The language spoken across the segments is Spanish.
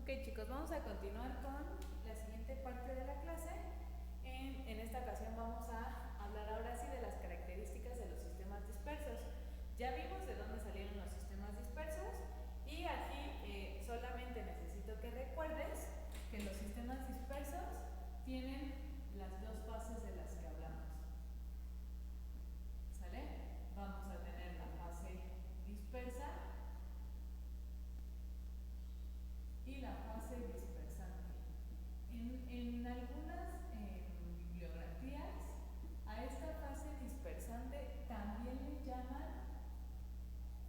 Ok, chicos, vamos a continuar con la siguiente parte de la clase. En esta ocasión vamos a hablar ahora sí de las características de los sistemas dispersos. Ya vimos de dónde salieron los sistemas dispersos y aquí solamente necesito que recuerdes que los sistemas dispersos tienen las dos fases de las que hablamos. ¿Sale? Vamos a tener la fase dispersa y la fase dispersante. En algunas bibliografías a esta fase dispersante también le llaman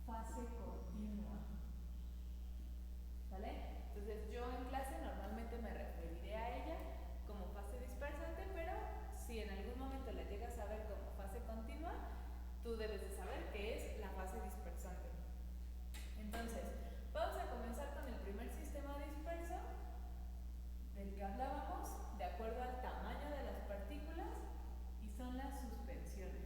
fase continua. ¿Sale? Entonces yo en clase normalmente me referiré a ella como fase dispersante, pero si en algún momento la llegas a ver como fase continua, tú debes de saber que es la fase dispersante. Entonces, vamos a comenzar con el primer sistema disperso del que hablábamos, de acuerdo al tamaño de las partículas, y son las suspensiones.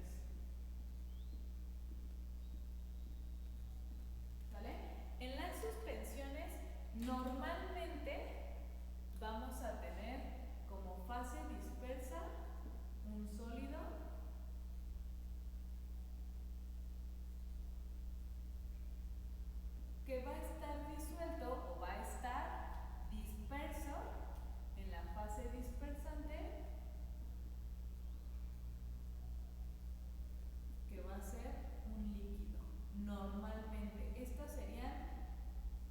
¿Vale? En las suspensiones, normalmente vamos a tener como fase dispersa un sólido que va a estar disuelto o va a estar disperso en la fase dispersante, que va a ser un líquido. Normalmente, estas serían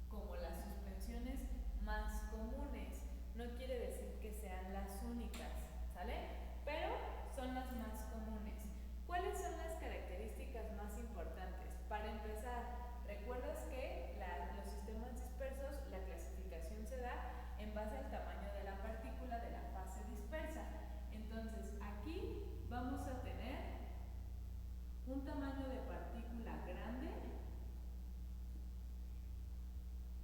como las suspensiones más comunes. No quiere decir que sean las únicas, ¿sale? Pero son las más comunes. ¿Cuáles son las características más importantes? Para empezar, ¿recuerdas que los sistemas dispersos, la clasificación se da en base al tamaño de la partícula de la fase dispersa? Entonces, aquí vamos a tener un tamaño de partícula grande,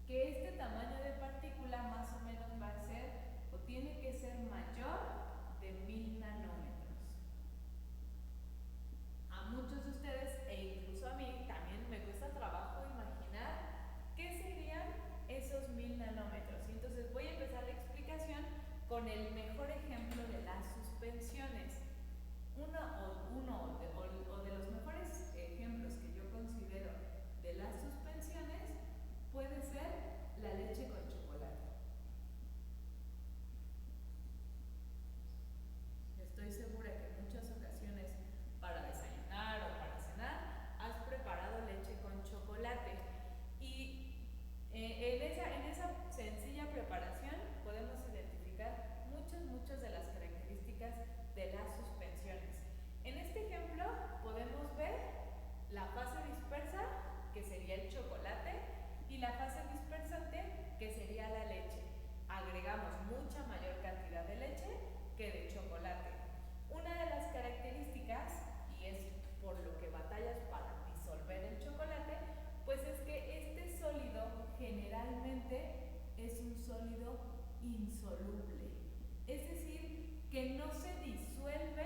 que este tamaño de partícula más o menos va a ser o tiene que ser mayor de 1000 nanómetros. A muchos de ustedes e incluso a mí también me cuesta trabajo imaginar qué serían esos 1000 nanómetros. Y entonces voy a empezar la explicación con el mejor ejemplo de las suspensiones. Uno de los mejores ejemplos que yo considero de las suspensiones puede ser la leche con chocolate. Estoy segura que en muchas ocasiones para desayunar o para cenar has preparado leche con chocolate y en esa sencilla preparación podemos identificar muchas de las características de las suspensiones. En este ejemplo podemos ver la fase dispersa, que sería el chocolate, y la fase dispersante, que sería la leche. Agregamos mucha mayor cantidad de leche que de chocolate. Una de las características, y es por lo que batallas para disolver el chocolate, pues es que este sólido generalmente es un sólido insoluble. Es decir, que no se disuelve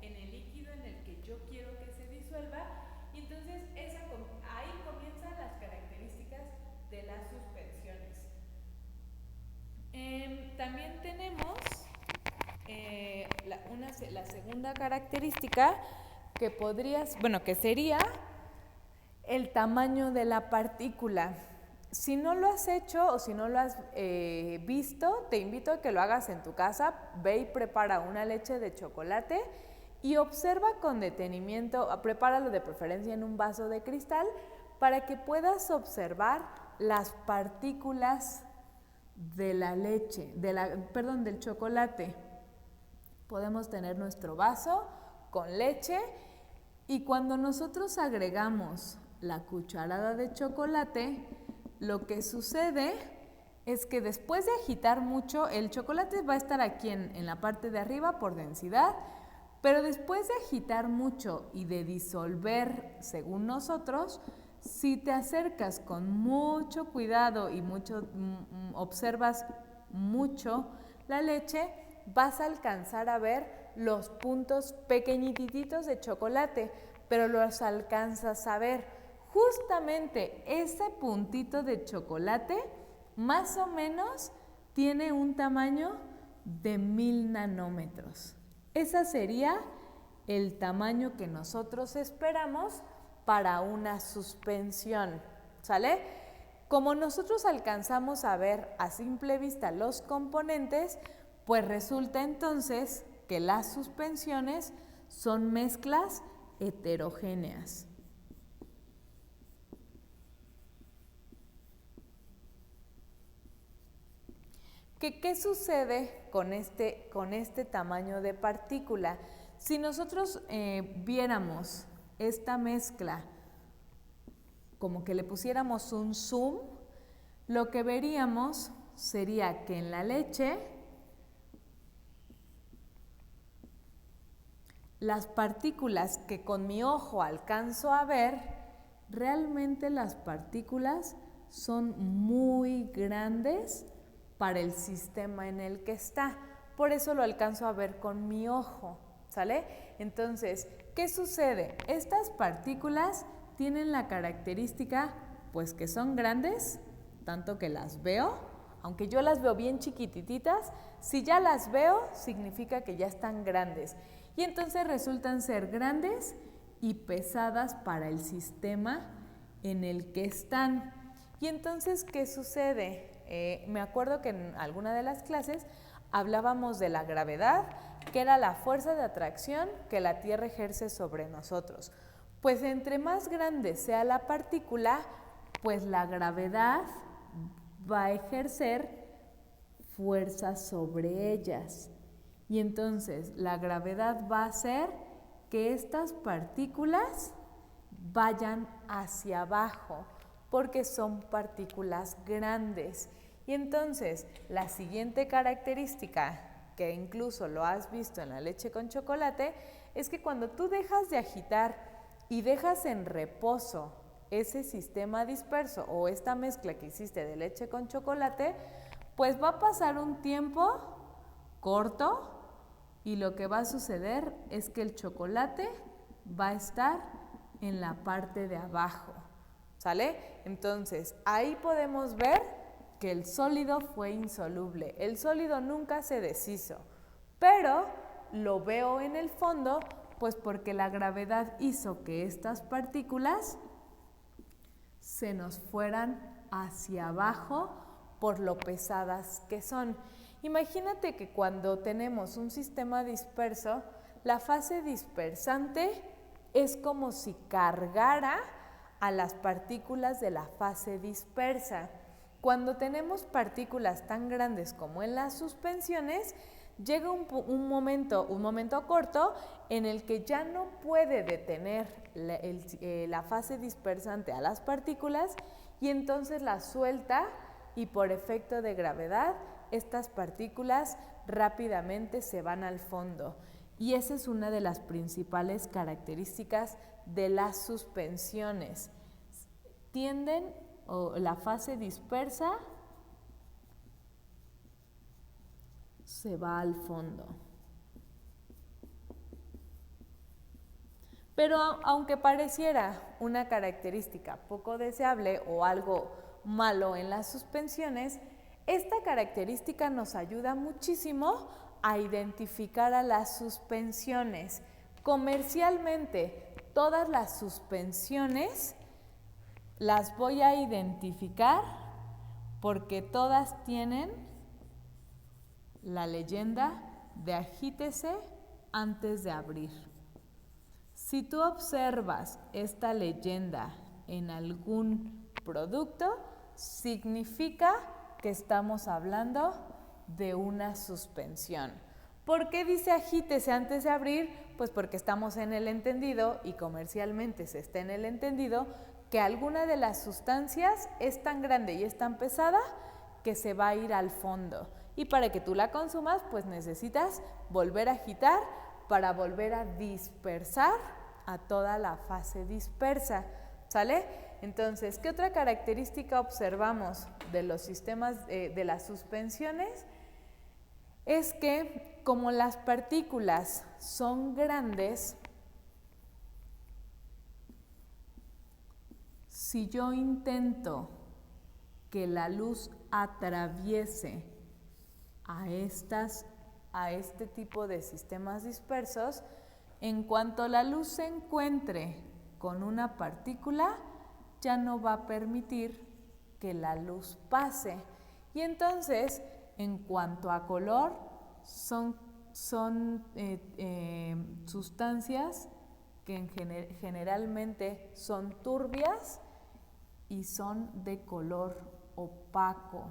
en el líquido en el que yo quiero que se disuelva, y entonces ahí comienzan las características de las suspensiones. También tenemos la segunda característica que sería el tamaño de la partícula. Si no lo has hecho o si no lo has visto, te invito a que lo hagas en tu casa. Ve y prepara una leche de chocolate y observa con detenimiento, prepáralo de preferencia en un vaso de cristal para que puedas observar las partículas de la leche, del chocolate. Podemos tener nuestro vaso con leche y cuando nosotros agregamos la cucharada de chocolate, lo que sucede es que después de agitar mucho, el chocolate va a estar aquí en la parte de arriba por densidad, pero después de agitar mucho y de disolver, según nosotros, si te acercas con mucho cuidado y observas mucho la leche, vas a alcanzar a ver los puntos pequeñititos de chocolate, pero los alcanzas a ver. Justamente ese puntito de chocolate más o menos tiene un tamaño de 1000 nanómetros. Ese sería el tamaño que nosotros esperamos para una suspensión, ¿sale? Como nosotros alcanzamos a ver a simple vista los componentes, pues resulta entonces que las suspensiones son mezclas heterogéneas. ¿Qué sucede con este tamaño de partícula? Si nosotros viéramos esta mezcla como que le pusiéramos un zoom, lo que veríamos sería que en la leche las partículas que con mi ojo alcanzo a ver, realmente las partículas son muy grandes para el sistema en el que está. Por eso lo alcanzo a ver con mi ojo, ¿sale? Entonces, ¿qué sucede? Estas partículas tienen la característica, pues que son grandes, tanto que las veo, aunque yo las veo bien chiquititas, si ya las veo, significa que ya están grandes. Y entonces resultan ser grandes y pesadas para el sistema en el que están. Y entonces, ¿qué sucede? Me acuerdo que en alguna de las clases hablábamos de la gravedad, que era la fuerza de atracción que la Tierra ejerce sobre nosotros. Pues entre más grande sea la partícula, pues la gravedad va a ejercer fuerza sobre ellas. Y entonces la gravedad va a hacer que estas partículas vayan hacia abajo, porque son partículas grandes. Y entonces la siguiente característica, que incluso lo has visto en la leche con chocolate, es que cuando tú dejas de agitar y dejas en reposo ese sistema disperso o esta mezcla que hiciste de leche con chocolate, pues va a pasar un tiempo corto y lo que va a suceder es que el chocolate va a estar en la parte de abajo, ¿sale? Entonces, ahí podemos ver que el sólido fue insoluble. El sólido nunca se deshizo, pero lo veo en el fondo, pues porque la gravedad hizo que estas partículas se nos fueran hacia abajo por lo pesadas que son. Imagínate que cuando tenemos un sistema disperso, la fase dispersante es como si cargara a las partículas de la fase dispersa. Cuando tenemos partículas tan grandes como en las suspensiones, llega un momento corto en el que ya no puede detener la fase dispersante a las partículas y entonces las suelta y por efecto de gravedad estas partículas rápidamente se van al fondo. Y esa es una de las principales características de las suspensiones. Tienden, o la fase dispersa se va al fondo. Pero aunque pareciera una característica poco deseable o algo malo en las suspensiones, esta característica nos ayuda muchísimo a identificar a las suspensiones. Comercialmente, todas las suspensiones las voy a identificar porque todas tienen la leyenda de agítese antes de abrir. Si tú observas esta leyenda en algún producto, significa que estamos hablando de una suspensión. ¿Por qué dice agítese antes de abrir? Pues porque estamos en el entendido y comercialmente se está en el entendido que alguna de las sustancias es tan grande y es tan pesada que se va a ir al fondo. Y para que tú la consumas, pues necesitas volver a agitar para volver a dispersar a toda la fase dispersa, ¿sale? Entonces, ¿qué otra característica observamos de los sistemas de las suspensiones? Es que como las partículas son grandes, si yo intento que la luz atraviese a este tipo de sistemas dispersos, en cuanto la luz se encuentre con una partícula, ya no va a permitir que la luz pase. Y entonces, en cuanto a color, son sustancias que generalmente son turbias y son de color opaco.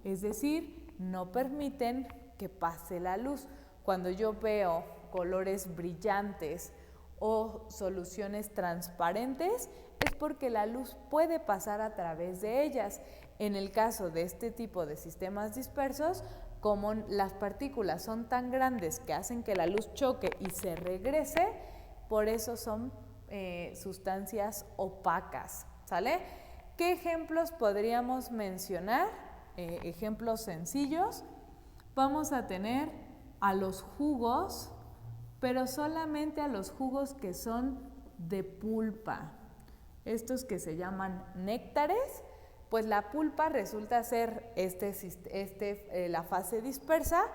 Es decir, no permiten que pase la luz. Cuando yo veo colores brillantes o soluciones transparentes, es porque la luz puede pasar a través de ellas. En el caso de este tipo de sistemas dispersos, como las partículas son tan grandes que hacen que la luz choque y se regrese, por eso son sustancias opacas, ¿sale? ¿Qué ejemplos podríamos mencionar? Ejemplos sencillos. Vamos a tener a los jugos, pero solamente a los jugos que son de pulpa. Estos que se llaman néctares, pues la pulpa resulta ser la fase dispersa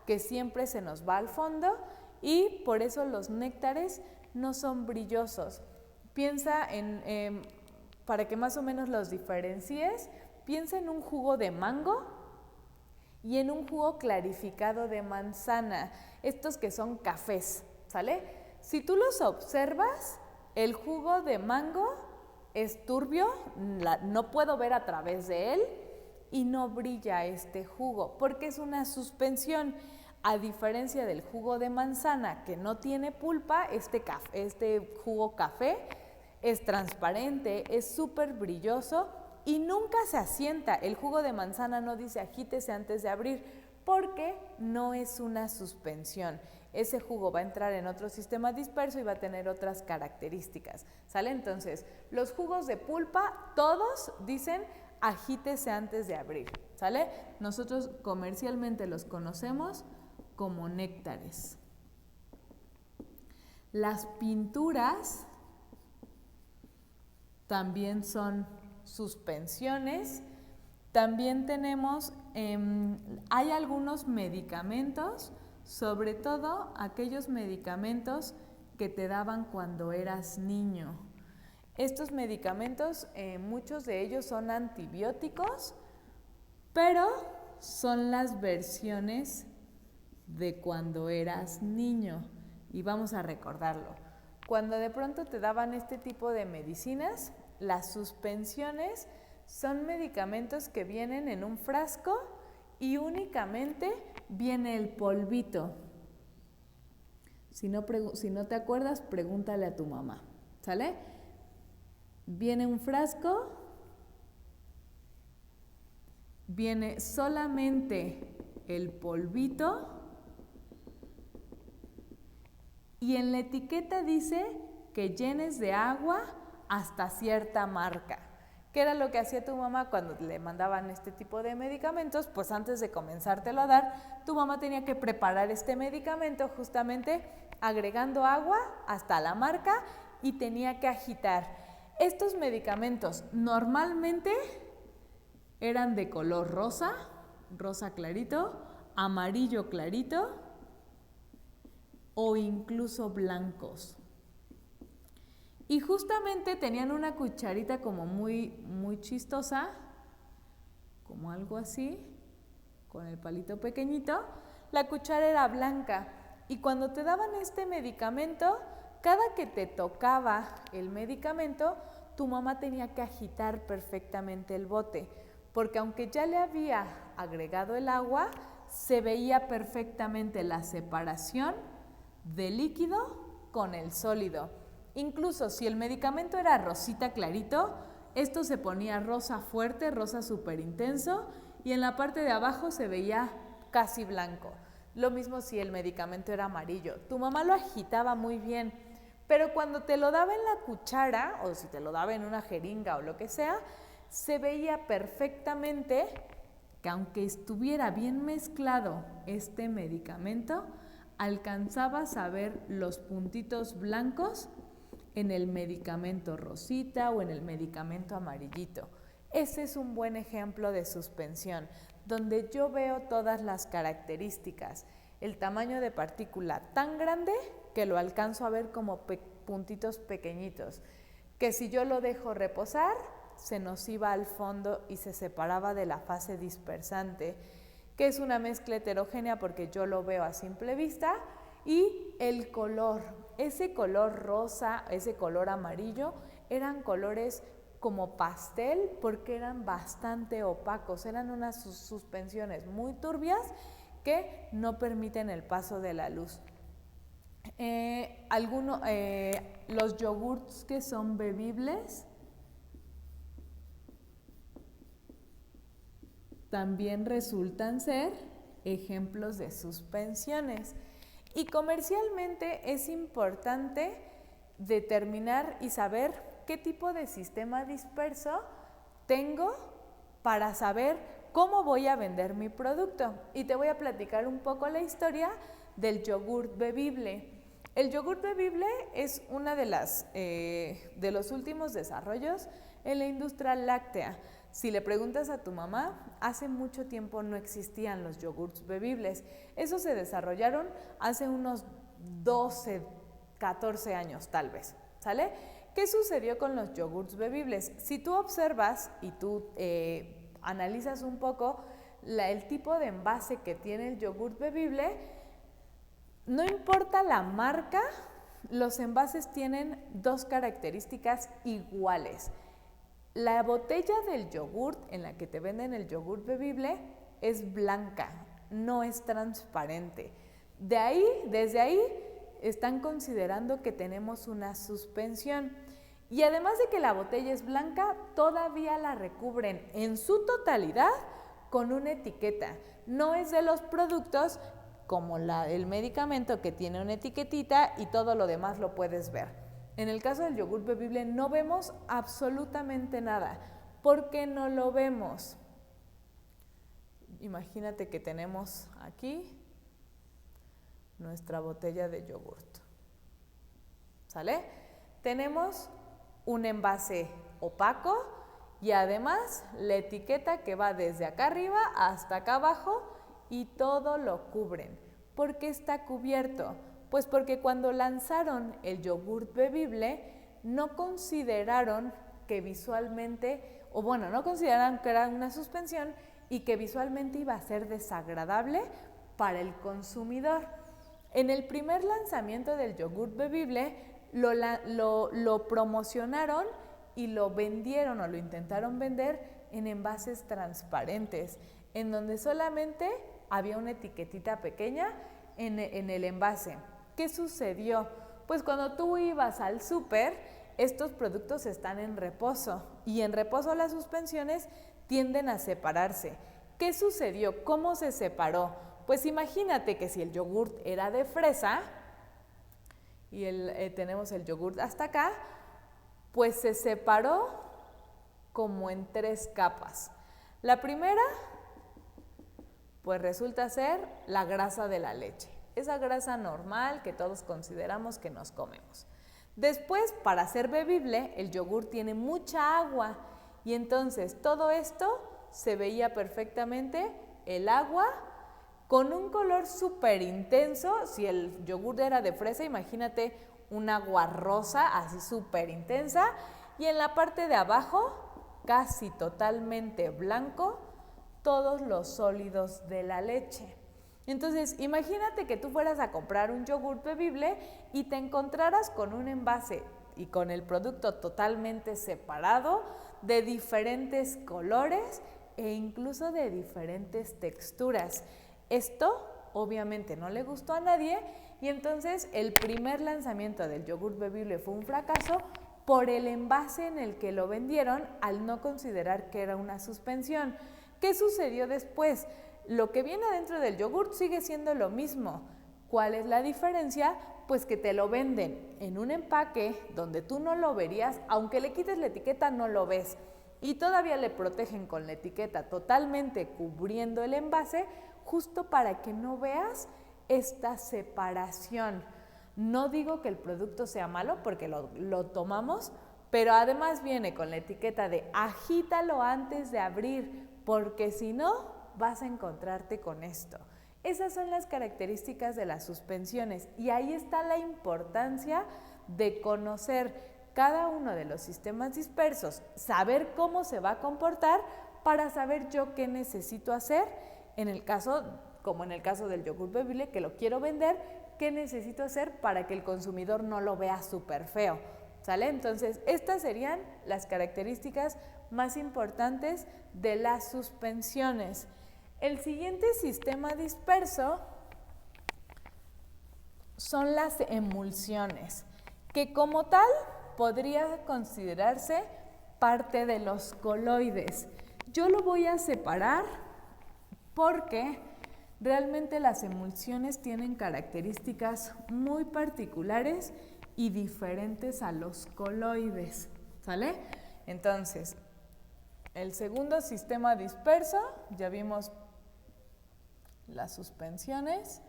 que siempre se nos va al fondo, y por eso los néctares no son brillosos. Piensa para que más o menos los diferencies, piensa en un jugo de mango y en un jugo clarificado de manzana, estos que son cafés, ¿sale? Si tú los observas, el jugo de mango es turbio, no puedo ver a través de él y no brilla este jugo porque es una suspensión. A diferencia del jugo de manzana que no tiene pulpa, este jugo café es transparente, es súper brilloso y nunca se asienta. El jugo de manzana no dice agítese antes de abrir porque no es una suspensión. Ese jugo va a entrar en otro sistema disperso y va a tener otras características, ¿sale? Entonces, los jugos de pulpa, todos dicen agítese antes de abrir, ¿sale? Nosotros comercialmente los conocemos como néctares. Las pinturas también son suspensiones. También tenemos, hay algunos medicamentos, sobre todo aquellos medicamentos que te daban cuando eras niño. Estos medicamentos, muchos de ellos son antibióticos, pero son las versiones de cuando eras niño. Y vamos a recordarlo. Cuando de pronto te daban este tipo de medicinas, las suspensiones son medicamentos que vienen en un frasco y únicamente viene el polvito. Si no te acuerdas, pregúntale a tu mamá, ¿sale? Viene un frasco, viene solamente el polvito y en la etiqueta dice que llenes de agua hasta cierta marca. ¿Qué era lo que hacía tu mamá cuando le mandaban este tipo de medicamentos? Pues antes de comenzártelo a dar, tu mamá tenía que preparar este medicamento justamente agregando agua hasta la marca y tenía que agitar. Estos medicamentos normalmente eran de color rosa, rosa clarito, amarillo clarito o incluso blancos. Y justamente tenían una cucharita como muy chistosa, como algo así, con el palito pequeñito. La cuchara era blanca y cuando te daban este medicamento, cada que te tocaba el medicamento, tu mamá tenía que agitar perfectamente el bote, porque aunque ya le había agregado el agua, se veía perfectamente la separación del líquido con el sólido. Incluso si el medicamento era rosita clarito, esto se ponía rosa fuerte, rosa súper intenso, y en la parte de abajo se veía casi blanco. Lo mismo si el medicamento era amarillo. Tu mamá lo agitaba muy bien, pero cuando te lo daba en la cuchara, o si te lo daba en una jeringa o lo que sea, se veía perfectamente que aunque estuviera bien mezclado este medicamento, alcanzabas a ver los puntitos blancos en el medicamento rosita o en el medicamento amarillito. Ese es un buen ejemplo de suspensión, donde yo veo todas las características. El tamaño de partícula tan grande que lo alcanzo a ver como puntitos pequeñitos, que si yo lo dejo reposar, se nos iba al fondo y se separaba de la fase dispersante, que es una mezcla heterogénea porque yo lo veo a simple vista, y el color, ese color rosa, ese color amarillo, eran colores como pastel porque eran bastante opacos, eran unas suspensiones muy turbias que no permiten el paso de la luz. Los yogurts que son bebibles también resultan ser ejemplos de suspensiones. Y comercialmente es importante determinar y saber qué tipo de sistema disperso tengo para saber cómo voy a vender mi producto. Y te voy a platicar un poco la historia del yogurt bebible. El yogurt bebible es una de los últimos desarrollos en la industria láctea. Si le preguntas a tu mamá, hace mucho tiempo no existían los yogurts bebibles. Esos se desarrollaron hace unos 12, 14 años tal vez, ¿sale? ¿Qué sucedió con los yogurts bebibles? Si tú observas y tú analizas un poco el tipo de envase que tiene el yogurt bebible, no importa la marca, los envases tienen dos características iguales. La botella del yogurt en la que te venden el yogurt bebible es blanca, no es transparente. Desde ahí están considerando que tenemos una suspensión. Y además de que la botella es blanca, todavía la recubren en su totalidad con una etiqueta. No es de los productos como el medicamento que tiene una etiquetita y todo lo demás lo puedes ver. En el caso del yogur bebible no vemos absolutamente nada. ¿Por qué no lo vemos? Imagínate que tenemos aquí nuestra botella de yogurt. ¿Sale? Tenemos un envase opaco y además la etiqueta que va desde acá arriba hasta acá abajo y todo lo cubren. ¿Por qué está cubierto? Pues porque cuando lanzaron el yogurt bebible no consideraron que visualmente, no consideraron que era una suspensión y que visualmente iba a ser desagradable para el consumidor. En el primer lanzamiento del yogurt bebible lo promocionaron y lo vendieron o lo intentaron vender en envases transparentes, en donde solamente había una etiquetita pequeña en el envase. ¿Qué sucedió? Pues cuando tú ibas al súper, estos productos están en reposo y en reposo las suspensiones tienden a separarse. ¿Qué sucedió? ¿Cómo se separó? Pues imagínate que si el yogurt era de fresa y tenemos el yogurt hasta acá, pues se separó como en 3 capas. La primera, pues resulta ser la grasa de la leche. Esa grasa normal que todos consideramos que nos comemos. Después, para ser bebible, el yogur tiene mucha agua y entonces todo esto se veía perfectamente, el agua con un color súper intenso. Si el yogur era de fresa, imagínate un agua rosa así súper intensa y en la parte de abajo, casi totalmente blanco, todos los sólidos de la leche. Entonces, imagínate que tú fueras a comprar un yogur bebible y te encontraras con un envase y con el producto totalmente separado, de diferentes colores e incluso de diferentes texturas. Esto obviamente no le gustó a nadie y entonces el primer lanzamiento del yogur bebible fue un fracaso por el envase en el que lo vendieron al no considerar que era una suspensión. ¿Qué sucedió después? Lo que viene dentro del yogurt sigue siendo lo mismo. ¿Cuál es la diferencia? Pues que te lo venden en un empaque donde tú no lo verías, aunque le quites la etiqueta no lo ves. Y todavía le protegen con la etiqueta totalmente cubriendo el envase, justo para que no veas esta separación. No digo que el producto sea malo porque lo tomamos, pero además viene con la etiqueta de agítalo antes de abrir, porque si no, vas a encontrarte con esto. Esas son las características de las suspensiones y ahí está la importancia de conocer cada uno de los sistemas dispersos, saber cómo se va a comportar para saber yo qué necesito hacer en el caso, como en el caso del yogur bebible, que lo quiero vender, qué necesito hacer para que el consumidor no lo vea súper feo, ¿sale? Entonces, estas serían las características más importantes de las suspensiones. El siguiente sistema disperso son las emulsiones, que como tal podría considerarse parte de los coloides. Yo lo voy a separar porque realmente las emulsiones tienen características muy particulares y diferentes a los coloides, ¿sale? Entonces, el segundo sistema disperso, ya vimos las suspensiones.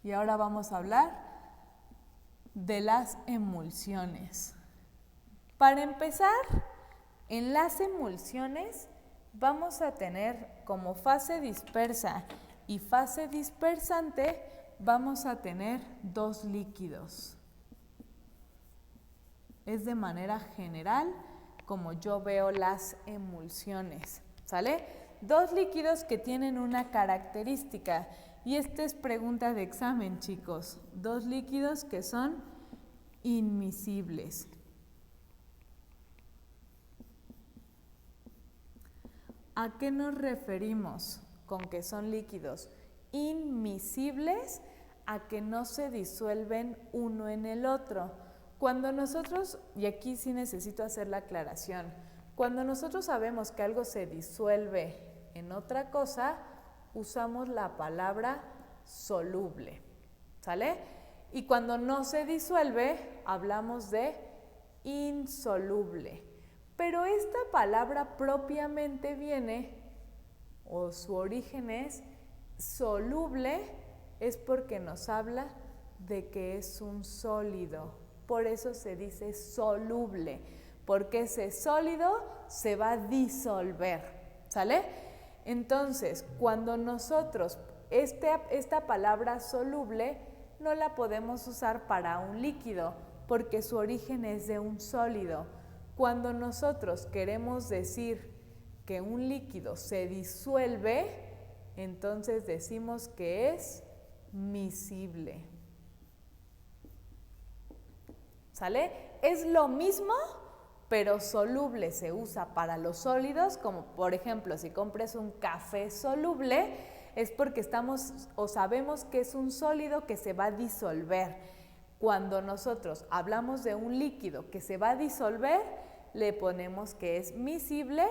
Y ahora vamos a hablar de las emulsiones. Para empezar, en las emulsiones vamos a tener como fase dispersa y fase dispersante, vamos a tener dos líquidos. Es de manera general como yo veo las emulsiones, ¿sale? Dos líquidos que tienen una característica. Y esta es pregunta de examen, chicos. Dos líquidos que son inmiscibles. ¿A qué nos referimos con que son líquidos inmiscibles? A que no se disuelven uno en el otro. Cuando nosotros, y aquí sí necesito hacer la aclaración, cuando nosotros sabemos que algo se disuelve en otra cosa, usamos la palabra soluble, ¿sale? Y cuando no se disuelve, hablamos de insoluble. Pero esta palabra propiamente viene, o su origen es soluble, es porque nos habla de que es un sólido. Por eso se dice soluble, porque ese sólido se va a disolver, ¿sale? Entonces, cuando nosotros, esta palabra soluble no la podemos usar para un líquido, porque su origen es de un sólido. Cuando nosotros queremos decir que un líquido se disuelve, entonces decimos que es miscible. ¿Sale? Es lo mismo, pero soluble se usa para los sólidos, como por ejemplo, si compras un café soluble, es porque estamos o sabemos que es un sólido que se va a disolver. Cuando nosotros hablamos de un líquido que se va a disolver, le ponemos que es miscible,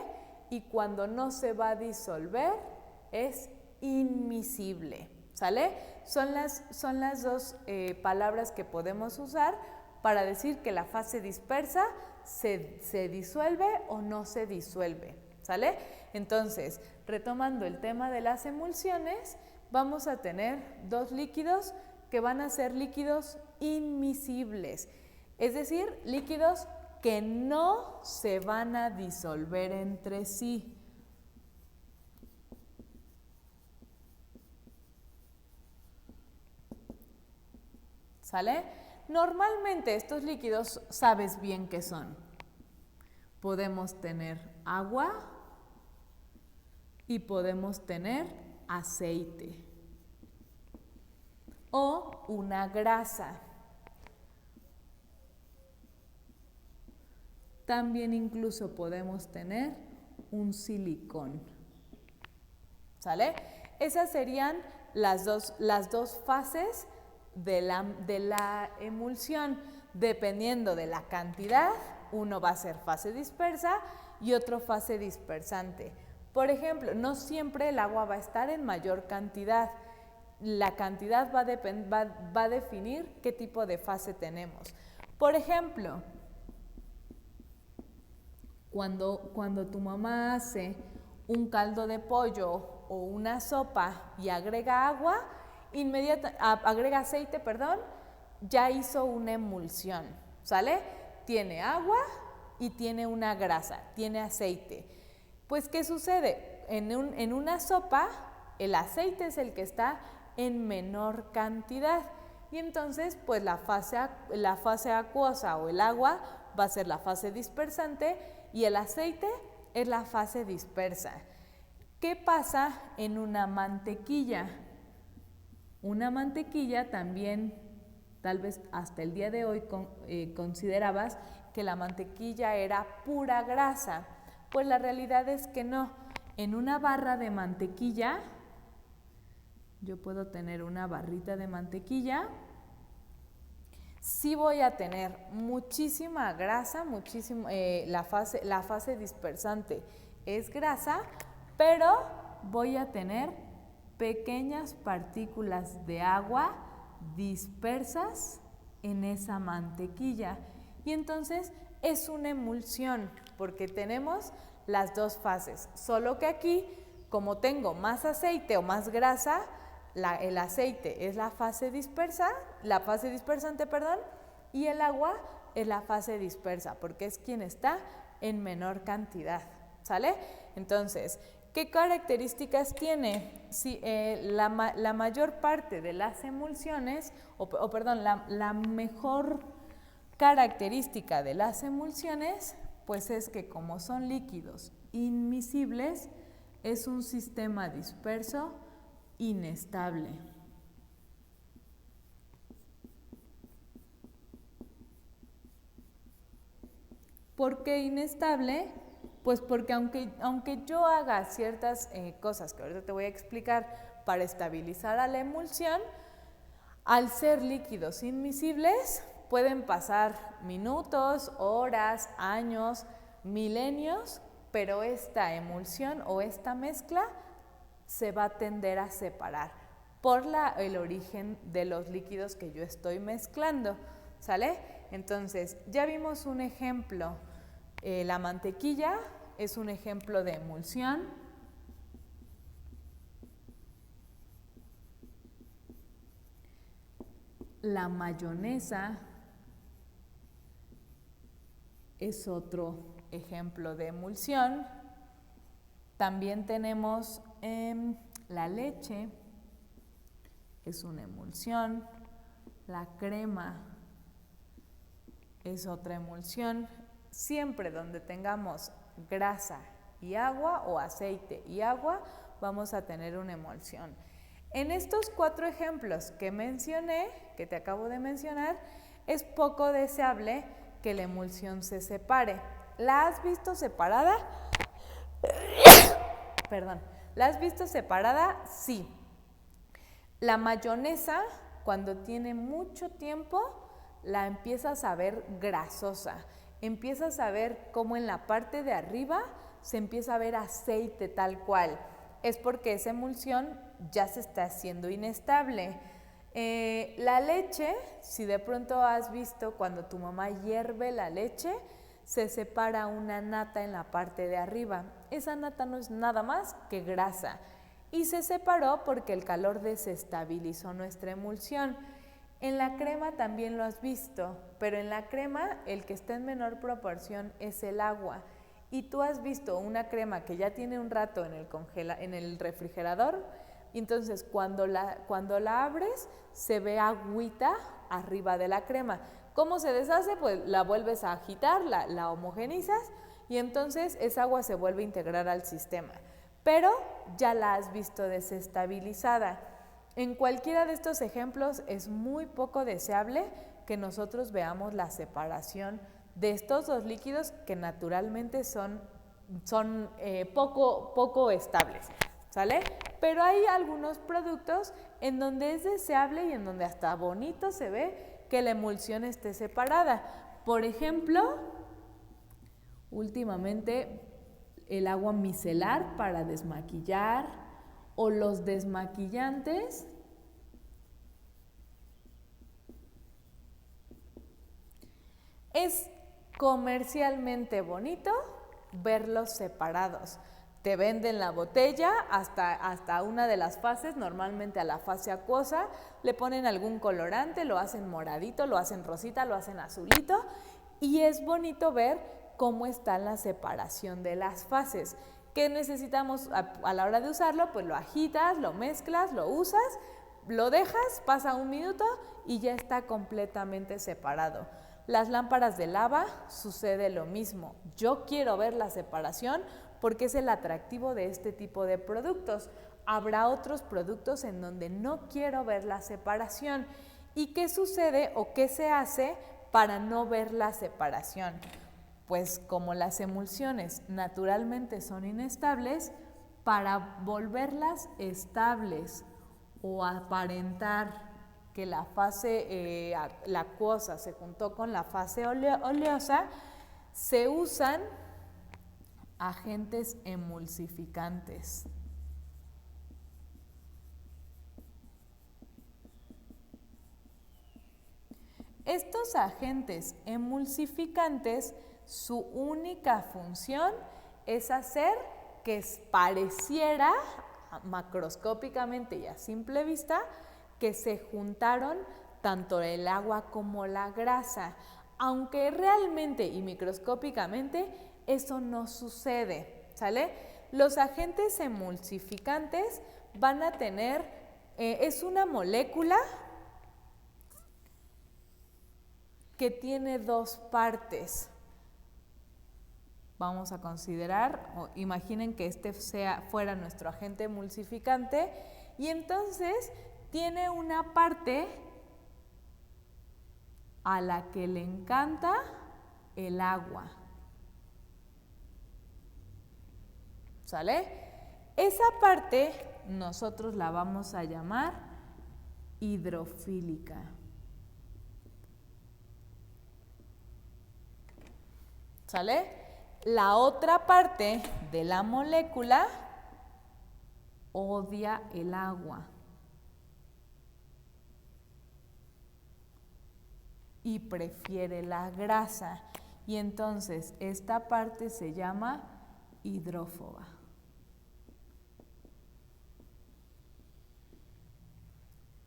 y cuando no se va a disolver, es inmiscible. ¿Sale? Son las dos palabras que podemos usar para decir que la fase dispersa se disuelve o no se disuelve, ¿sale? Entonces, retomando el tema de las emulsiones, vamos a tener dos líquidos que van a ser líquidos inmiscibles, es decir, líquidos que no se van a disolver entre sí. ¿Sale? Normalmente estos líquidos sabes bien qué son. Podemos tener agua y podemos tener aceite o una grasa. También incluso podemos tener un silicón. ¿Sale? Esas serían las dos fases de la emulsión. Dependiendo de la cantidad, uno va a ser fase dispersa y otro fase dispersante. Por ejemplo, no siempre el agua va a estar en mayor cantidad. La cantidad va a definir qué tipo de fase tenemos. Por ejemplo, cuando tu mamá hace un caldo de pollo o una sopa y agrega agua, agrega aceite, ya hizo una emulsión, ¿sale? Tiene agua y tiene una grasa, tiene aceite. Pues, ¿qué sucede? En una sopa, el aceite es el que está en menor cantidad y entonces, pues la fase acuosa o el agua va a ser la fase dispersante y el aceite es la fase dispersa. ¿Qué pasa en una mantequilla? Una mantequilla también, tal vez hasta el día de hoy considerabas que la mantequilla era pura grasa. Pues la realidad es que no. En una barra de mantequilla, yo puedo tener una barrita de mantequilla, sí voy a tener muchísima grasa, la fase dispersante es grasa, pero voy a tener pequeñas partículas de agua dispersas en esa mantequilla. Y entonces es una emulsión porque tenemos las dos fases, solo que aquí, como tengo más aceite o más grasa, el aceite es la fase dispersante, y el agua es la fase dispersa, porque es quien está en menor cantidad, ¿sale? Entonces, ¿qué características tiene? Si, la mayor parte de las emulsiones, la mejor característica de las emulsiones, pues es que como son líquidos inmiscibles, es un sistema disperso inestable. ¿Por qué inestable? Pues porque aunque yo haga ciertas cosas que ahorita te voy a explicar para estabilizar a la emulsión, al ser líquidos inmiscibles pueden pasar minutos, horas, años, milenios, pero esta emulsión o esta mezcla se va a tender a separar por el origen de los líquidos que yo estoy mezclando, ¿sale? Entonces, ya vimos un ejemplo. La mantequilla es un ejemplo de emulsión. La mayonesa es otro ejemplo de emulsión. También tenemos la leche, es una emulsión. La crema es otra emulsión. Siempre donde tengamos grasa y agua o aceite y agua, vamos a tener una emulsión. En estos 4 ejemplos que mencioné, que te acabo de mencionar, es poco deseable que la emulsión se separe. ¿La has visto separada? Perdón. ¿La has visto separada? Sí. La mayonesa, cuando tiene mucho tiempo, la empiezas a ver grasosa. Empiezas a ver cómo en la parte de arriba se empieza a ver aceite tal cual. Es porque esa emulsión ya se está haciendo inestable. La leche, si de pronto has visto cuando tu mamá hierve la leche, se separa una nata en la parte de arriba. Esa nata no es nada más que grasa y se separó porque el calor desestabilizó nuestra emulsión. En la crema también lo has visto, pero en la crema el que está en menor proporción es el agua. Y tú has visto una crema que ya tiene un rato en el refrigerador, y entonces cuando la abres se ve agüita arriba de la crema. ¿Cómo se deshace? Pues la vuelves a agitar, la homogenizas y entonces esa agua se vuelve a integrar al sistema. Pero ya la has visto desestabilizada. En cualquiera de estos ejemplos es muy poco deseable que nosotros veamos la separación de estos dos líquidos que naturalmente son poco estables, ¿sale? Pero hay algunos productos en donde es deseable y en donde hasta bonito se ve que la emulsión esté separada. Por ejemplo, últimamente el agua micelar para desmaquillar o los desmaquillantes. Es comercialmente bonito verlos separados. te venden la botella hasta una de las fases, normalmente a la fase acuosa, le ponen algún colorante, lo hacen moradito, lo hacen rosita, lo hacen azulito, y es bonito ver cómo está la separación de las fases. ¿Qué necesitamos a la hora de usarlo? Pues lo agitas, lo mezclas, lo usas, lo dejas, pasa un minuto y ya está completamente separado. Las lámparas de lava sucede lo mismo. Yo quiero ver la separación porque es el atractivo de este tipo de productos. Habrá otros productos en donde no quiero ver la separación. ¿Y qué sucede o qué se hace para no ver la separación? Pues como las emulsiones naturalmente son inestables, para volverlas estables o aparentar que la fase la acuosa se juntó con la fase oleosa, se usan agentes emulsificantes. Estos agentes emulsificantes, su única función es hacer que pareciera macroscópicamente y a simple vista que se juntaron tanto el agua como la grasa, aunque realmente y microscópicamente eso no sucede, ¿sale? Los agentes emulsificantes van a tener, es una molécula que tiene dos partes. Vamos a considerar, imaginen que este fuera nuestro agente emulsificante y entonces tiene una parte a la que le encanta el agua. ¿Sale? Esa parte nosotros la vamos a llamar hidrofílica. ¿Sale? La otra parte de la molécula odia el agua y prefiere la grasa. Y entonces esta parte se llama hidrófoba.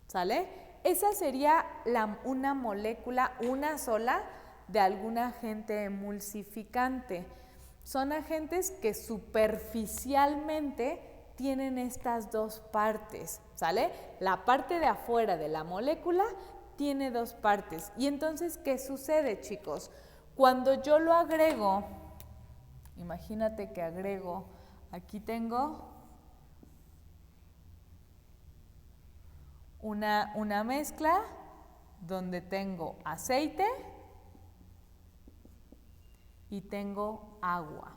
¿Sale? Esa sería una molécula, una sola, de algún agente emulsificante. Son agentes que superficialmente tienen estas dos partes, ¿sale? La parte de afuera de la molécula tiene dos partes. Y entonces, ¿qué sucede, chicos? Cuando yo lo agrego, imagínate que agrego, aquí tengo una mezcla donde tengo aceite y tengo agua.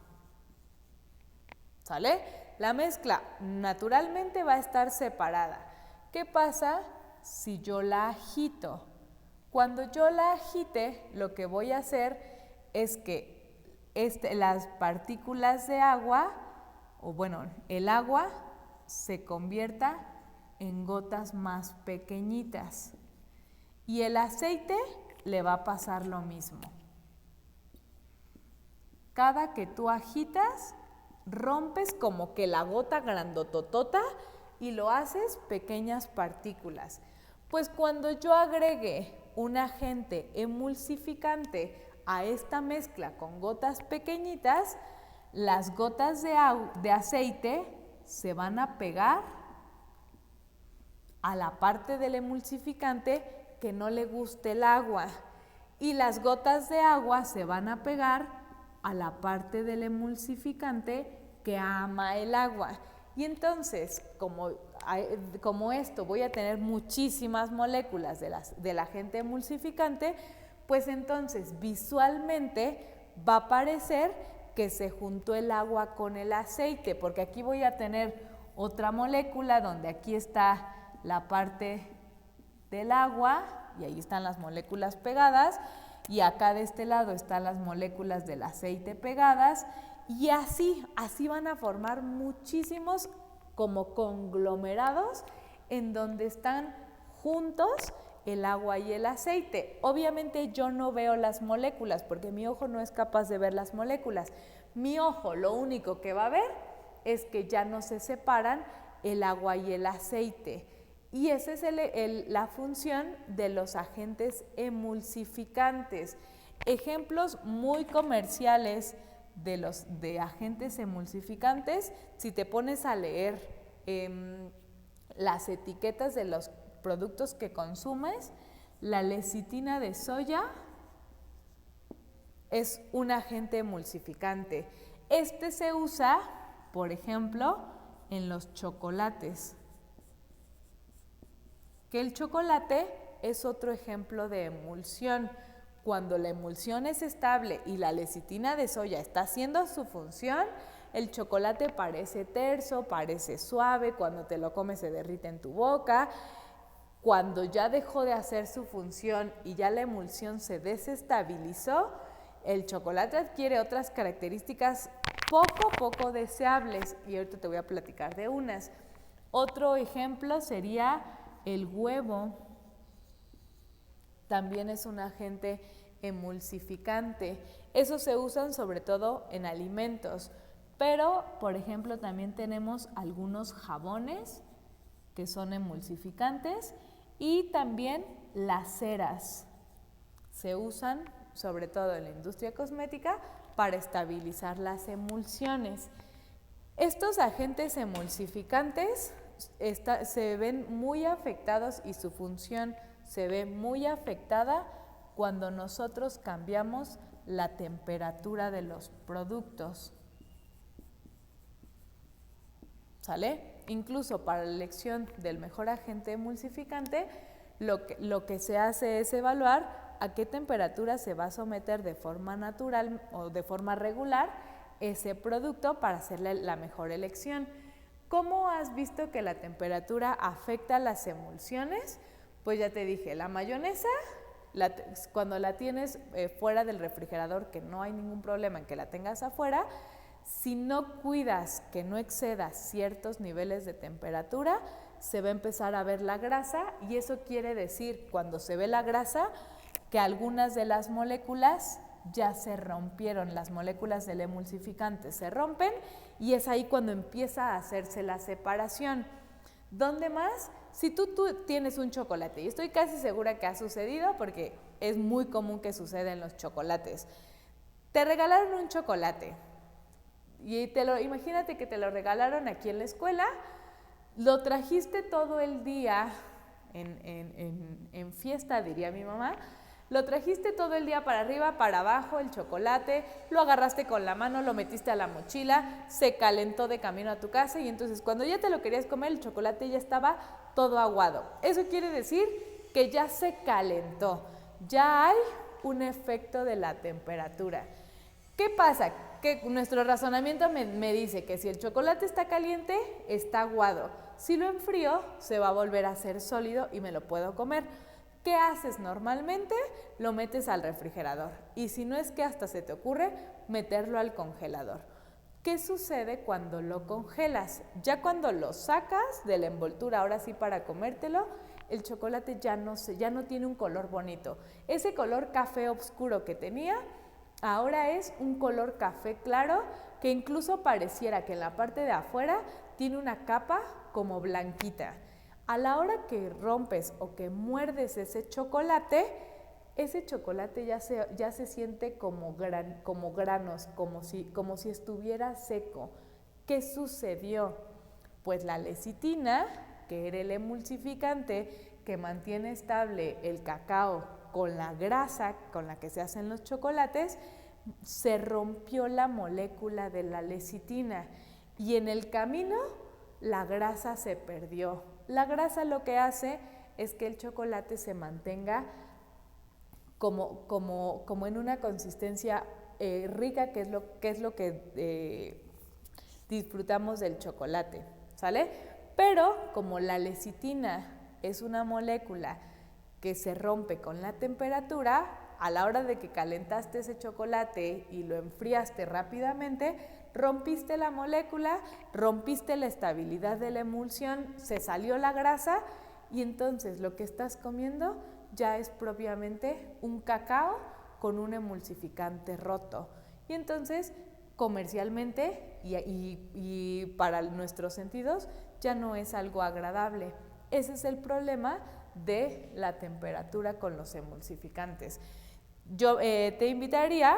¿Sale? La mezcla naturalmente va a estar separada. ¿Qué pasa si yo la agito? Cuando yo la agite, lo que voy a hacer es que las partículas de agua, o bueno, el agua se convierta en gotas más pequeñitas. Y el aceite le va a pasar lo mismo. Cada que tú agitas, rompes como que la gota grandototota y lo haces pequeñas partículas. Pues cuando yo agregue un agente emulsificante a esta mezcla con gotas pequeñitas, las gotas de aceite se van a pegar a la parte del emulsificante que no le guste el agua y las gotas de agua se van a pegar a la parte del emulsificante que ama el agua. Y entonces, como esto voy a tener muchísimas moléculas del agente emulsificante, pues entonces visualmente va a parecer que se juntó el agua con el aceite, porque aquí voy a tener otra molécula donde aquí está la parte del agua y ahí están las moléculas pegadas y acá de este lado están las moléculas del aceite pegadas y así van a formar muchísimos como conglomerados en donde están juntos el agua y el aceite. Obviamente yo no veo las moléculas porque mi ojo no es capaz de ver las moléculas. Mi ojo lo único que va a ver es que ya no se separan el agua y el aceite. Y esa es la función de los agentes emulsificantes. Ejemplos muy comerciales de agentes emulsificantes, si te pones a leer las etiquetas de los productos que consumes, la lecitina de soya es un agente emulsificante. Este se usa, por ejemplo, en los chocolates. Que el chocolate es otro ejemplo de emulsión. Cuando la emulsión es estable y la lecitina de soya está haciendo su función, el chocolate parece terso, parece suave, cuando te lo comes se derrite en tu boca. Cuando ya dejó de hacer su función y ya la emulsión se desestabilizó, el chocolate adquiere otras características poco deseables, y ahorita te voy a platicar de unas. Otro ejemplo sería el huevo. También es un agente emulsificante. Esos se usan sobre todo en alimentos, pero por ejemplo también tenemos algunos jabones que son emulsificantes, y también las ceras se usan sobre todo en la industria cosmética para estabilizar las emulsiones. Estos agentes emulsificantes se ven muy afectados y su función se ve muy afectada cuando nosotros cambiamos la temperatura de los productos. ¿Sale? Incluso para la elección del mejor agente emulsificante, lo que se hace es evaluar a qué temperatura se va a someter de forma natural o de forma regular ese producto para hacerle la mejor elección. ¿Cómo has visto que la temperatura afecta las emulsiones? Pues ya te dije, la mayonesa, cuando la tienes fuera del refrigerador, que no hay ningún problema en que la tengas afuera, si no cuidas que no exceda ciertos niveles de temperatura, se va a empezar a ver la grasa, y eso quiere decir, cuando se ve la grasa, que algunas de las moléculas ya se rompieron, las moléculas del emulsificante se rompen, y es ahí cuando empieza a hacerse la separación. ¿Dónde más? Si tú tienes un chocolate, y estoy casi segura que ha sucedido porque es muy común que suceda en los chocolates. Te regalaron un chocolate y imagínate que te lo regalaron aquí en la escuela, lo trajiste todo el día en fiesta, diría mi mamá. Lo trajiste todo el día para arriba, para abajo, el chocolate, lo agarraste con la mano, lo metiste a la mochila, se calentó de camino a tu casa, y entonces cuando ya te lo querías comer, el chocolate ya estaba todo aguado. Eso quiere decir que ya se calentó, ya hay un efecto de la temperatura. ¿Qué pasa? Que nuestro razonamiento me dice que si el chocolate está caliente, está aguado. Si lo enfrío, se va a volver a hacer sólido y me lo puedo comer. ¿Qué haces normalmente? Lo metes al refrigerador, y si no es que hasta se te ocurre meterlo al congelador. ¿Qué sucede cuando lo congelas? Ya cuando lo sacas de la envoltura, ahora sí para comértelo, el chocolate ya no tiene un color bonito. Ese color café oscuro que tenía, ahora es un color café claro, que incluso pareciera que en la parte de afuera tiene una capa como blanquita. A la hora que rompes o que muerdes ese chocolate ya se siente como granos, como si estuviera seco. ¿Qué sucedió? Pues la lecitina, que era el emulsificante que mantiene estable el cacao con la grasa con la que se hacen los chocolates, se rompió la molécula de la lecitina, y en el camino la grasa se perdió. La grasa lo que hace es que el chocolate se mantenga como en una consistencia rica, que es lo que disfrutamos del chocolate, ¿sale? Pero como la lecitina es una molécula que se rompe con la temperatura, a la hora de que calentaste ese chocolate y lo enfriaste rápidamente, rompiste la molécula, rompiste la estabilidad de la emulsión, se salió la grasa, y entonces lo que estás comiendo ya es propiamente un cacao con un emulsificante roto. Y entonces comercialmente y para nuestros sentidos ya no es algo agradable. Ese es el problema de la temperatura con los emulsificantes. Yo te invitaría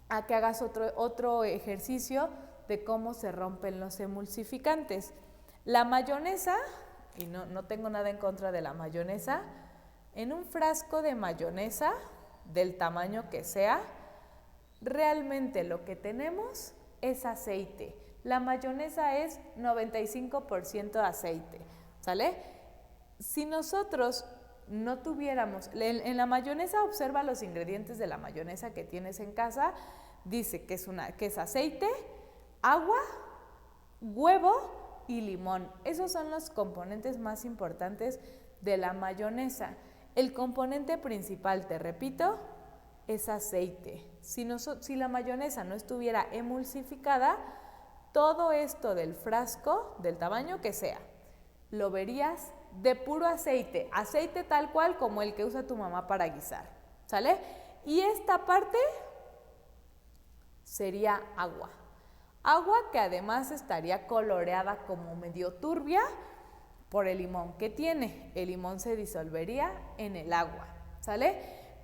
a que hagas otro ejercicio de cómo se rompen los emulsificantes. La mayonesa, y no tengo nada en contra de la mayonesa, en un frasco de mayonesa, del tamaño que sea, realmente lo que tenemos es aceite. La mayonesa es 95% aceite, ¿sale? Si nosotros no tuviéramos, en la mayonesa observa los ingredientes de la mayonesa que tienes en casa, dice que es aceite, agua, huevo y limón. Esos son los componentes más importantes de la mayonesa. El componente principal, te repito, es aceite. Si la mayonesa no estuviera emulsificada, todo esto del frasco, del tamaño que sea, lo verías de puro aceite, aceite tal cual como el que usa tu mamá para guisar, ¿sale? Y esta parte sería agua. Agua que además estaría coloreada como medio turbia por el limón que tiene. El limón se disolvería en el agua, ¿sale?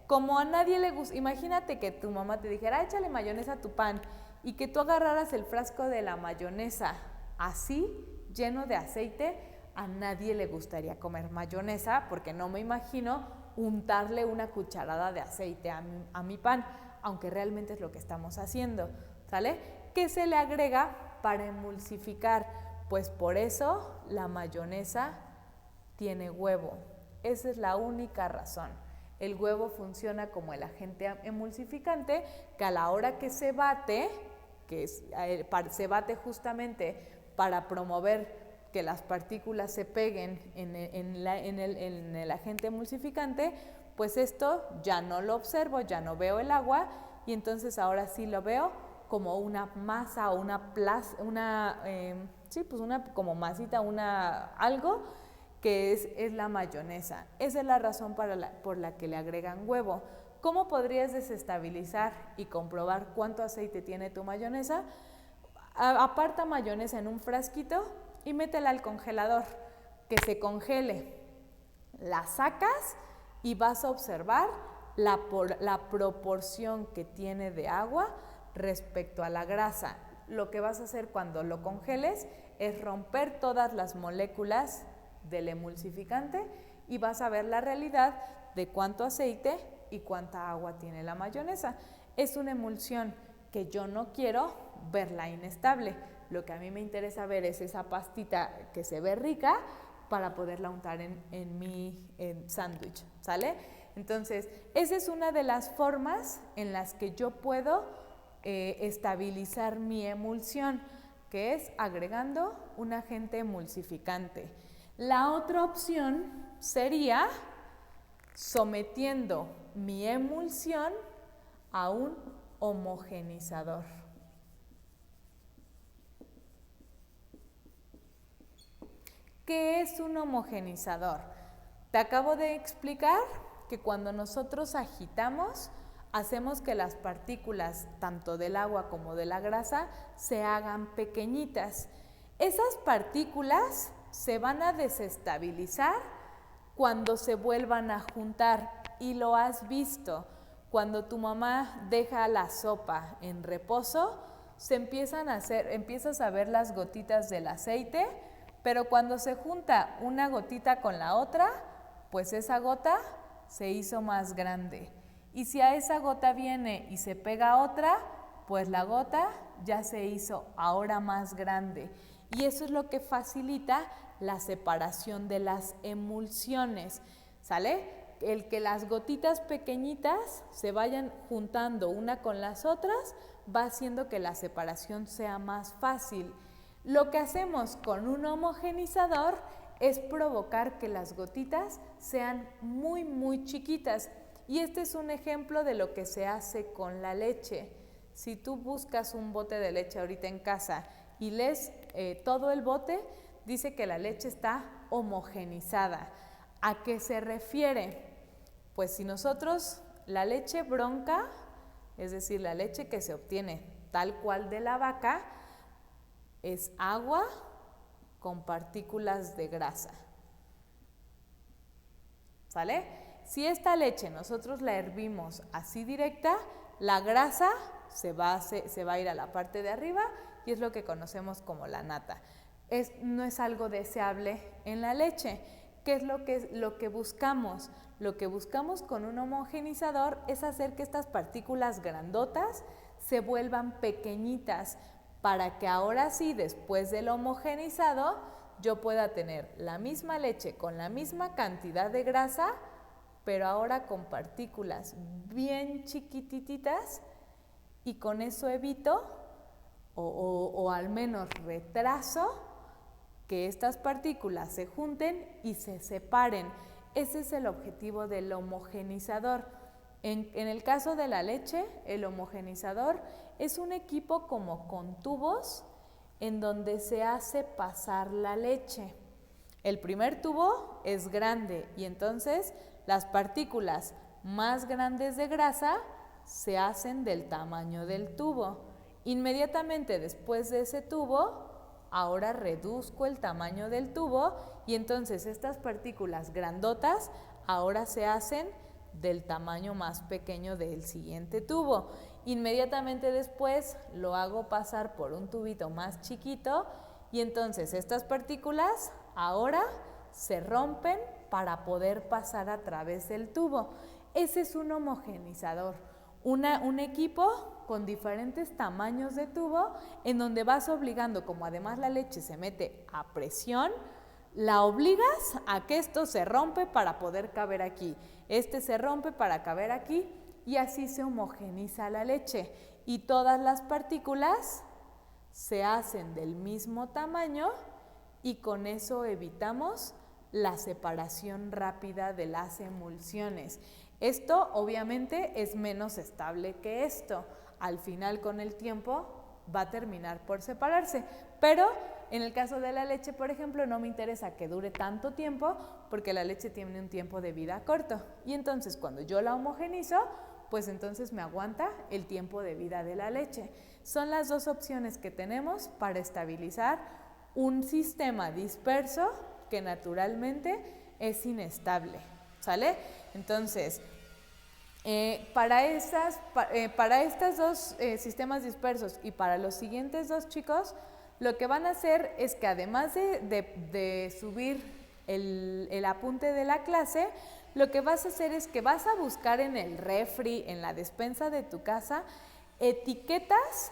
Como a nadie le gusta, imagínate que tu mamá te dijera, échale mayonesa a tu pan, y que tú agarraras el frasco de la mayonesa así, lleno de aceite. A nadie le gustaría comer mayonesa, porque no me imagino untarle una cucharada de aceite a mi pan, aunque realmente es lo que estamos haciendo, ¿sale? ¿Qué se le agrega para emulsificar? Pues por eso la mayonesa tiene huevo. Esa es la única razón. El huevo funciona como el agente emulsificante que a la hora que se bate, se bate justamente para promover que las partículas se peguen en el agente emulsificante, pues esto ya no lo observo, ya no veo el agua, y entonces ahora sí lo veo como una masa o una como masita, algo que es la mayonesa. Esa es la razón por la que le agregan huevo. ¿Cómo podrías desestabilizar y comprobar cuánto aceite tiene tu mayonesa? Aparta mayonesa en un frasquito y métela al congelador, que se congele. La sacas y vas a observar la proporción que tiene de agua respecto a la grasa. Lo que vas a hacer cuando lo congeles es romper todas las moléculas del emulsificante y vas a ver la realidad de cuánto aceite y cuánta agua tiene la mayonesa. Es una emulsión que yo no quiero verla inestable. Lo que a mí me interesa ver es esa pastita que se ve rica para poderla untar en mi sándwich, ¿sale? Entonces, esa es una de las formas en las que yo puedo estabilizar mi emulsión, que es agregando un agente emulsificante. La otra opción sería sometiendo mi emulsión a un homogenizador. ¿Qué es un homogenizador? Te acabo de explicar que cuando nosotros agitamos, hacemos que las partículas, tanto del agua como de la grasa, se hagan pequeñitas. Esas partículas se van a desestabilizar cuando se vuelvan a juntar, y lo has visto. Cuando tu mamá deja la sopa en reposo, empiezas a ver las gotitas del aceite, pero cuando se junta una gotita con la otra, pues esa gota se hizo más grande. Y si a esa gota viene y se pega otra, pues la gota ya se hizo ahora más grande. Y eso es lo que facilita la separación de las emulsiones, ¿sale? El que las gotitas pequeñitas se vayan juntando una con las otras va haciendo que la separación sea más fácil. Lo que hacemos con un homogenizador es provocar que las gotitas sean muy, muy chiquitas. Y este es un ejemplo de lo que se hace con la leche. Si tú buscas un bote de leche ahorita en casa y lees todo el bote, dice que la leche está homogenizada. ¿A qué se refiere? Pues si nosotros la leche bronca, es decir, la leche que se obtiene tal cual de la vaca, es agua con partículas de grasa. ¿Sale? Si esta leche nosotros la hervimos así directa, la grasa se va a ir a la parte de arriba y es lo que conocemos como la nata. No es algo deseable en la leche. ¿Qué es lo que buscamos? Lo que buscamos con un homogenizador es hacer que estas partículas grandotas se vuelvan pequeñitas para que ahora sí, después del homogenizado, yo pueda tener la misma leche con la misma cantidad de grasa, pero ahora con partículas bien chiquititas, y con eso evito o al menos retraso que estas partículas se junten y se separen. Ese es el objetivo del homogenizador. En el caso de la leche, el homogenizador es un equipo como con tubos en donde se hace pasar la leche. El primer tubo es grande y entonces las partículas más grandes de grasa se hacen del tamaño del tubo. Inmediatamente después de ese tubo, ahora reduzco el tamaño del tubo y entonces estas partículas grandotas ahora se hacen del tamaño más pequeño del siguiente tubo. Inmediatamente después lo hago pasar por un tubito más chiquito y entonces estas partículas ahora se rompen para poder pasar a través del tubo. Ese es un homogenizador, un equipo con diferentes tamaños de tubo en donde vas obligando, como además la leche se mete a presión, la obligas a que esto se rompe para poder caber aquí, este se rompe para caber aquí y así se homogeniza la leche y todas las partículas se hacen del mismo tamaño y con eso evitamos la separación rápida de las emulsiones. Esto obviamente es menos estable que esto. Al final con el tiempo va a terminar por separarse, pero en el caso de la leche, por ejemplo, no me interesa que dure tanto tiempo porque la leche tiene un tiempo de vida corto y entonces cuando yo la homogenizo, pues entonces me aguanta el tiempo de vida de la leche. Son las dos opciones que tenemos para estabilizar un sistema disperso que naturalmente es inestable, ¿sale? Entonces, para estos dos sistemas dispersos y para los siguientes dos, chicos, lo que van a hacer es que además de subir el apunte de la clase, lo que vas a hacer es que vas a buscar en el refri, en la despensa de tu casa, etiquetas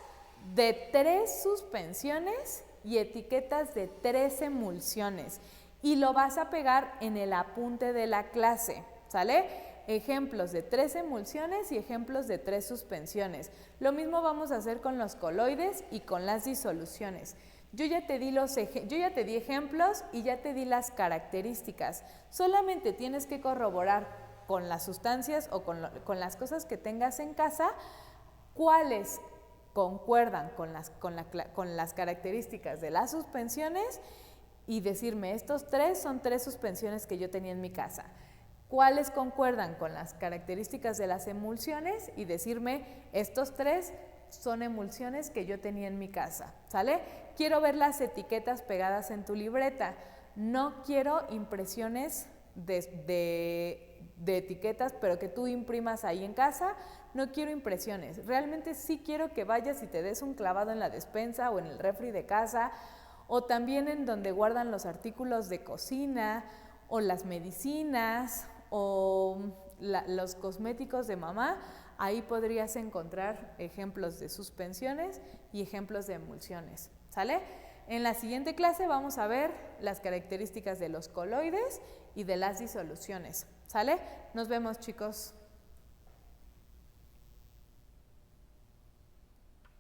de 3 suspensiones y etiquetas de 3 emulsiones y lo vas a pegar en el apunte de la clase, ¿sale? Ejemplos de 3 emulsiones y ejemplos de 3 suspensiones. Lo mismo vamos a hacer con los coloides y con las disoluciones. Yo ya te di ejemplos y ya te di las características. Solamente tienes que corroborar con las sustancias o con las cosas que tengas en casa cuáles concuerdan con las características de las suspensiones y decirme, estos 3 son 3 suspensiones que yo tenía en mi casa. ¿Cuáles concuerdan con las características de las emulsiones? Y decirme, estos 3 son emulsiones que yo tenía en mi casa, ¿sale? Quiero ver las etiquetas pegadas en tu libreta. No quiero impresiones de etiquetas, pero que tú imprimas ahí en casa. No quiero impresiones. Realmente sí quiero que vayas y te des un clavado en la despensa o en el refri de casa, o también en donde guardan los artículos de cocina, o las medicinas, o los cosméticos de mamá. Ahí podrías encontrar ejemplos de suspensiones y ejemplos de emulsiones, ¿sale? En la siguiente clase vamos a ver las características de los coloides y de las disoluciones, ¿sale? Nos vemos, chicos.